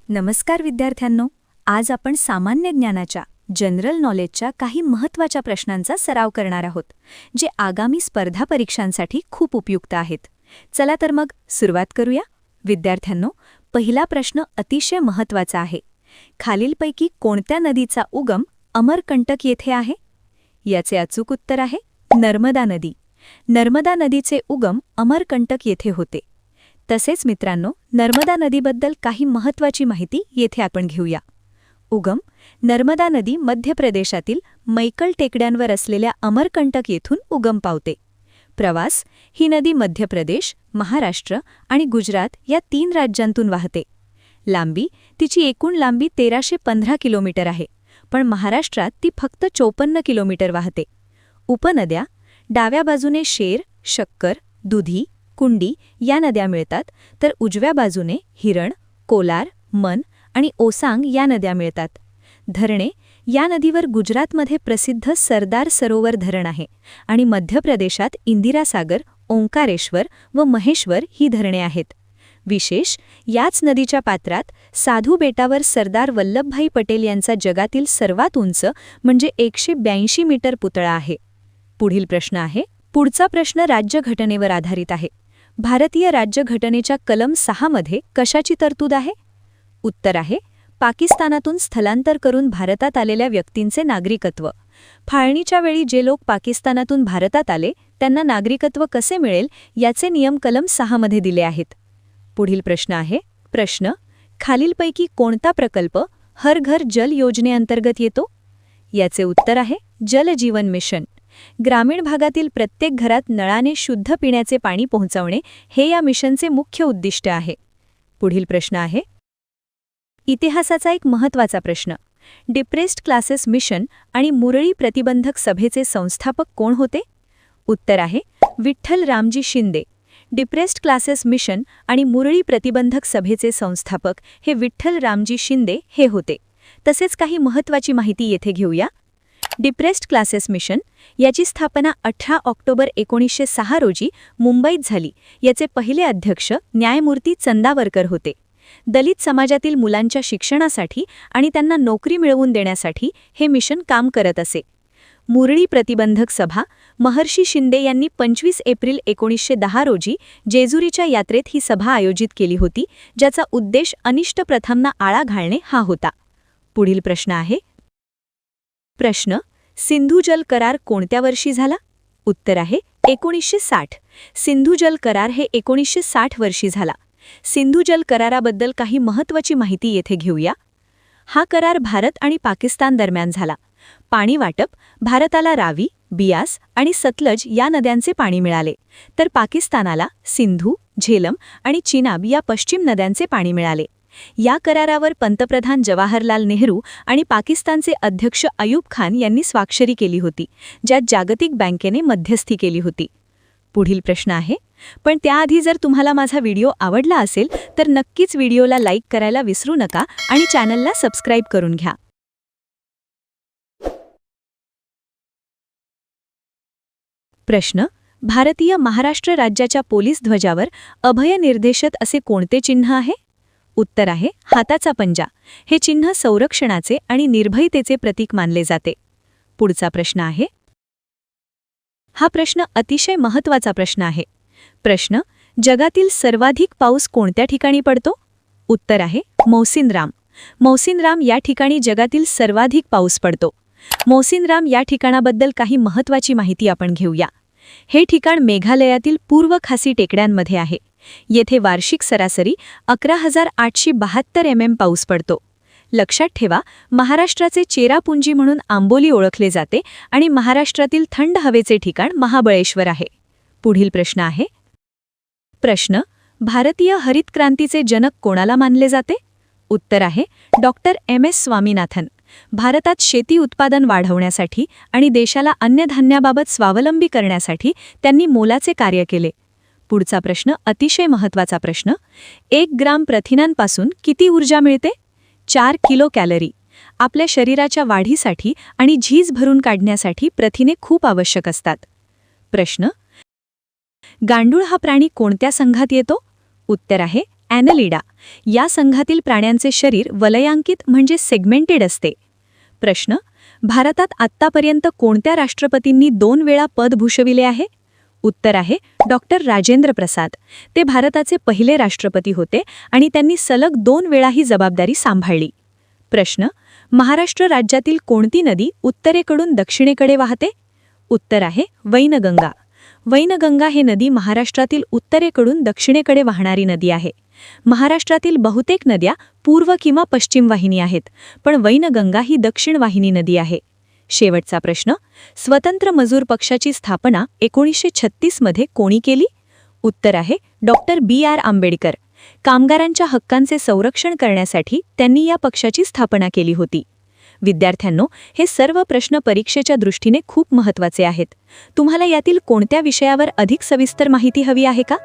नमस्कार विद्यार्थ्यांनो, आज आपण सामान्य ज्ञानाच्या जनरल नॉलेजच्या काही महत्त्वाच्या प्रश्नांचा सराव करणार आहोत, जे आगामी स्पर्धा परीक्षांसाठी खूप उपयुक्त आहेत. चला तर मग सुरुवात करूया. विद्यार्थ्यांनो, पहिला प्रश्न अतिशय महत्त्वाचा आहे. खालीलपैकी कोणत्या नदीचा उगम अमरकंटक येथे आहे? याचे अचूक उत्तर आहे नर्मदा नदी. नर्मदा नदीचे उगम अमरकंटक येथे होते. तसेच मित्रांनो, नर्मदा नदीबद्दल काही महत्त्वाची माहिती येथे आपण घेऊया. उगम: नर्मदा नदी मध्य प्रदेशातील मैकल टेकड्यांवर असलेल्या अमरकंटक येथून उगम पावते. प्रवास: ही नदी मध्य प्रदेश, महाराष्ट्र आणि गुजरात या 3 राज्यांतून वाहते. लांबी: तिची एकूण लांबी 1315 किलोमीटर आहे, पण महाराष्ट्रात ती फक्त 54 किलोमीटर वाहते. उपनद्या: डाव्या बाजूने शेर, शक्कर, दुधी, कुंडी या नद्या मिळतात, तर उजव्या बाजूने हिरण, कोलार, मन आणि ओसांग या नद्या मिळतात. धरणे: या नदीवर गुजरातमध्ये प्रसिद्ध सरदार सरोवर धरण आहे आणि मध्य प्रदेशात इंदिरासागर, ओंकारेश्वर व महेश्वर ही धरणे आहेत. विशेष: याच नदीच्या पात्रात साधू बेटावर सरदार वल्लभभाई पटेल यांचा जगातील सर्वात उंच म्हणजे 182 मीटर पुतळा आहे. पुढचा प्रश्न राज्यघटनेवर आधारित आहे. भारतीय राज्यघटनेच्या कलम 6 मध्ये कशाची तरतूद आहे? उत्तर आहे पाकिस्तानातून स्थलांतर करून भारतात आलेल्या व्यक्तींचे नागरिकत्व. फाळणीच्या वेळी जे लोक पाकिस्तानातून भारतात आले त्यांना नागरिकत्व कसे मिळेल याचे नियम कलम 6 मध्ये दिले आहेत. पुढील प्रश्न आहे खालीलपैकी कोणता प्रकल्प हर घर जल योजनेअंतर्गत येतो? याचे उत्तर आहे जल जीवन मिशन. ग्रामीण भागातील प्रत्येक घरात नळाने शुद्ध पिण्याचे पाणी पोहोचवणे हे या मिशनचे मुख्य उद्दिष्ट आहे. पुढील प्रश्न आहे इतिहासाचा एक महत्त्वाचा प्रश्न. डिप्रेस्ड क्लासेस मिशन आणि मुरळी प्रतिबंधक सभेचे संस्थापक कोण होते? उत्तर आहे Vitthal Ramji Shinde. Depressed classes mission आणि मुरळी प्रतिबंधक सभेचे संस्थापक हे विठ्ठल रामजी शिंदे हे होते. तसेच काही महत्त्वाची माहिती येथे घेऊया. डिप्रेस्ड क्लासेस मिशन याची स्थापना 18 ऑक्टोबर 1906 रोजी मुंबईत झाली. याचे पहिले अध्यक्ष न्यायमूर्ती चंदावरकर होते. दलित समाजातील मुलांच्या शिक्षणासाठी आणि त्यांना नोकरी मिळवून देण्यासाठी हे मिशन काम करत असे. मुरळी प्रतिबंधक सभा महर्षी शिंदे यांनी 25 एप्रिल 1910 रोजी जेजुरीच्या यात्रेत ही सभा आयोजित केली होती, ज्याचा उद्देश अनिष्ट प्रथांना आळा घालणे हा होता. पुढील प्रश्न आहे सिंधू जल करार कोणत्या वर्षी झाला? उत्तर आहे 1960. सिंधू जल करार हे 1960 वर्षी झाला. सिंधू जल कराराबद्दल काही महत्त्वाची माहिती येथे घेऊया. हा करार भारत आणि पाकिस्तान दरम्यान झाला. पाणी वाटप: भारताला रावी, बियास आणि सतलज या नद्यांचे पाणी मिळाले, तर पाकिस्तानाला सिंधू, झेलम आणि चिनाब या पश्चिम नद्यांचे पाणी मिळाले. या करारावर पंतप्रधान जवाहरलाल नेहरू आणि पाकिस्तानचे अध्यक्ष अयूब खान यांनी स्वाक्षरी केली होती, ज्यात जागतिक बँकेने मध्यस्थी केली होती. पुढील प्रश्न आहे, पण त्याआधी जर तुम्हाला माझा व्हिडिओ आवडला असेल तर नक्कीच व्हिडिओला लाईक करायला विसरू नका आणि चॅनलला सबस्क्राईब करून घ्या. प्रश्न: भारतीय महाराष्ट्र राज्याच्या पोलीस ध्वजावर अभय निर्देशत असे कोणते चिन्ह आहे? उत्तर आहे हाताचा पंजा. हे चिन्ह संरक्षणाचे आणि निर्भयतेचे प्रतीक मानले जाते. पुढचा प्रश्न आहे हा प्रश्न अतिशय महत्त्वाचा प्रश्न आहे. जगातील सर्वाधिक पाऊस कोणत्या ठिकाणी पडतो? उत्तर आहे मौसिनराम. मौसिनराम या ठिकाणी जगातील सर्वाधिक पाऊस पडतो. मौसिनराम या ठिकाणाबद्दल काही महत्त्वाची माहिती आपण घेऊया. हे ठिकाण मेघालयातील पूर्व खासी टेकड्यांमध्ये आहे. येथे वार्षिक सरासरी 11,872 पाऊस पडतो. लक्षात ठेवा, महाराष्ट्राचे चेरापुंजी म्हणून आंबोली ओळखले जाते आणि महाराष्ट्रातील थंड हवेचे ठिकाण महाबळेश्वर आहे. पुढील प्रश्न आहे भारतीय हरित क्रांतीचे जनक कोणाला मानले जाते? उत्तर आहे डॉक्टर MS स्वामीनाथन. भारतात शेती उत्पादन वाढवण्यासाठी आणि देशाला अन्नधान्याबाबत स्वावलंबी करण्यासाठी त्यांनी मोलाचे कार्य केले. पुढचा प्रश्न अतिशय महत्त्वाचा प्रश्न. 1 ग्राम प्रथिनांपासून किती ऊर्जा मिळते? 4 किलो कॅलरी. आपल्या शरीराच्या वाढीसाठी आणि झीज भरून काढण्यासाठी प्रथिने खूप आवश्यक असतात. गांडूळ हा प्राणी कोणत्या संघात येतो? उत्तर आहे ॲनलिडा या संघातील प्राण्यांचे शरीर वलयांकित म्हणजे सेगमेंटेड असते. प्रश्न: भारतात आत्तापर्यंत कोणत्या राष्ट्रपतींनी 2 वेळा पद भूषविले आहे? उत्तर आहे डॉक्टर राजेंद्र प्रसाद. ते भारताचे पहिले राष्ट्रपती होते आणि त्यांनी सलग 2 वेळा ही जबाबदारी सांभाळली. प्रश्न: महाराष्ट्र राज्यातील कोणती नदी उत्तरेकडून दक्षिणेकडे वाहते? उत्तर आहे वैनगंगा. वैनगंगा हे नदी महाराष्ट्रातील उत्तरेकडून दक्षिणेकडे वाहणारी नदी आहे. महाराष्ट्रातील बहुतेक नद्या पूर्व किंवा पश्चिम वाहिनी आहेत, पण वैनगंगा ही दक्षिण वाहिनी नदी आहे. शेवटचा प्रश्न: स्वतंत्र मजूर पक्षाची स्थापना 1936 मध्ये कोणी केली? उत्तर आहे डॉक्टर B.R. आंबेडकर. कामगारांच्या हक्कांचे संरक्षण करण्यासाठी त्यांनी या पक्षाची स्थापना केली होती. विद्यार्थ्यांनो, हे सर्व प्रश्न परीक्षेच्या दृष्टीने खूप महत्त्वाचे आहेत. तुम्हाला यातील कोणत्या विषयावर अधिक सविस्तर माहिती हवी आहे का?